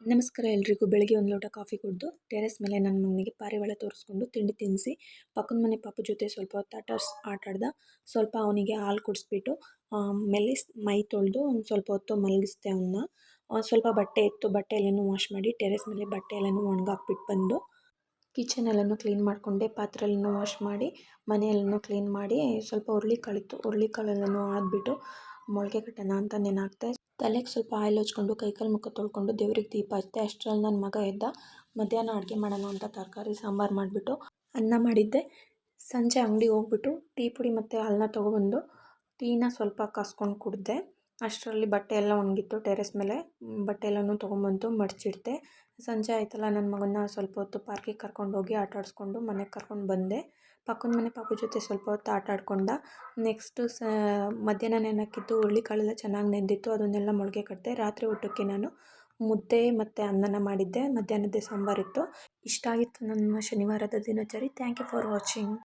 ನಮಸ್ಕಾರ ಎಲ್ರಿಗೂ. ಬೆಳಿಗ್ಗೆ ಒಂದು ಲೋಟ ಕಾಫಿ ಕುಡಿದು ಟೆರೆಸ್ ಮೇಲೆ ನನ್ನ ಮಗನಿಗೆ ಪಾರಿವಾಳ ತೋರಿಸ್ಕೊಂಡು ತಿಂಡಿ ತಿನ್ನಿಸಿ ಪಕ್ಕದ ಮನೆ ಪಾಪು ಜೊತೆ ಸ್ವಲ್ಪ ಹೊತ್ತು ಆಟ ಆಡ್ದ. ಸ್ವಲ್ಪ ಅವನಿಗೆ ಹಾಲು ಕುಡಿಸ್ಬಿಟ್ಟು ಮೆಲ್ಲಿಸ್ ಮೈ ತೊಳೆದು ಒಂದು ಸ್ವಲ್ಪ ಹೊತ್ತು ಮಲಗಿಸ್ದೆ ಅವನ್ನ. ಸ್ವಲ್ಪ ಬಟ್ಟೆ ಇತ್ತು, ಬಟ್ಟೆ ಎಲ್ಲನೂ ವಾಶ್ ಮಾಡಿ ಟೆರೆಸ್ ಮೇಲೆ ಬಟ್ಟೆ ಎಲ್ಲನೂ ಒಣಗಾಕ್ಬಿಟ್ಟು ಬಂದು ಕಿಚನ್ ಎಲ್ಲನೂ ಕ್ಲೀನ್ ಮಾಡಿಕೊಂಡೆ. ಪಾತ್ರೆ ಎಲ್ಲನೂ ವಾಶ್ ಮಾಡಿ ಮನೆಯೆಲ್ಲನೂ ಕ್ಲೀನ್ ಮಾಡಿ ಸ್ವಲ್ಪ ಹುರುಳಿಕಾಳಿತ್ತು, ಹುರುಳಿಕಾಳೆಲ್ಲನೂ ಹಾಕ್ಬಿಟ್ಟು ಮೊಳಕೆ ಕಟ್ಟೋಣ ಅಂತ ನೆನಾಕ್ತೆ. ತಲೆಗೆ ಸ್ವಲ್ಪ ಆಯಿಲ್ ಹಚ್ಕೊಂಡು ಕೈಕಾಲು ಮುಖ ತೊಳ್ಕೊಂಡು ದೇವ್ರಿಗೆ ದೀಪ ಹಚ್ಚಿದೆ. ಅಷ್ಟರಲ್ಲಿ ನನ್ನ ಮಗ ಎದ್ದ. ಮಧ್ಯಾಹ್ನ ಅಡುಗೆ ಮಾಡೋಣ ಅಂತ ತರಕಾರಿ ಸಾಂಬಾರು ಮಾಡಿಬಿಟ್ಟು ಅನ್ನ ಮಾಡಿದ್ದೆ. ಸಂಜೆ ಅಂಗಡಿಗೆ ಹೋಗ್ಬಿಟ್ಟು ಟೀ ಪುಡಿ ಮತ್ತು ಹಾಲನ್ನ ತೊಗೊಬಂದು ಟೀನ ಸ್ವಲ್ಪ ಕಾಸ್ಕೊಂಡು ಕುಡಿದೆ. ಅಷ್ಟರಲ್ಲಿ ಬಟ್ಟೆ ಎಲ್ಲ ಒಣಗಿತ್ತು. ಟೆರೆಸ್ ಮೇಲೆ ಬಟ್ಟೆ ಎಲ್ಲನೂ ತೊಗೊಂಬಂದು ಮಡಚಿಡ್ದೆ. ಸಂಜೆ ಆಯ್ತಲ್ಲ, ನನ್ನ ಮಗನ್ನ ಸ್ವಲ್ಪ ಹೊತ್ತು ಪಾರ್ಕಿಗೆ ಕರ್ಕೊಂಡೋಗಿ ಆಟ ಆಡಿಸ್ಕೊಂಡು ಮನೆಗೆ ಕರ್ಕೊಂಡು ಬಂದೆ. ಪಕ್ಕದ ಮನೆ ಪಾಪು ಜೊತೆ ಸ್ವಲ್ಪ ಹೊತ್ತು ಆಟ ಆಡ್ಕೊಂಡ. ನೆಕ್ಸ್ಟು ಮಧ್ಯಾಹ್ನ ನೆನಕ್ಕಿದ್ದು ಹುರುಳಿಕಾಳೆಲ್ಲ ಚೆನ್ನಾಗಿ ನೆಂದಿತ್ತು, ಅದನ್ನೆಲ್ಲ ಮೊಳಕೆ ಕಟ್ಟಿದೆ. ರಾತ್ರಿ ಊಟಕ್ಕೆ ನಾನು ಮುದ್ದೆ ಮತ್ತು ಅನ್ನನ ಮಾಡಿದ್ದೆ. ಮಧ್ಯಾಹ್ನದ ಸಾಂಬಾರಿತ್ತು. ಇಷ್ಟ ಆಗಿತ್ತು ನನ್ನ ಶನಿವಾರದ ದಿನಚರಿ. Thank you for watching.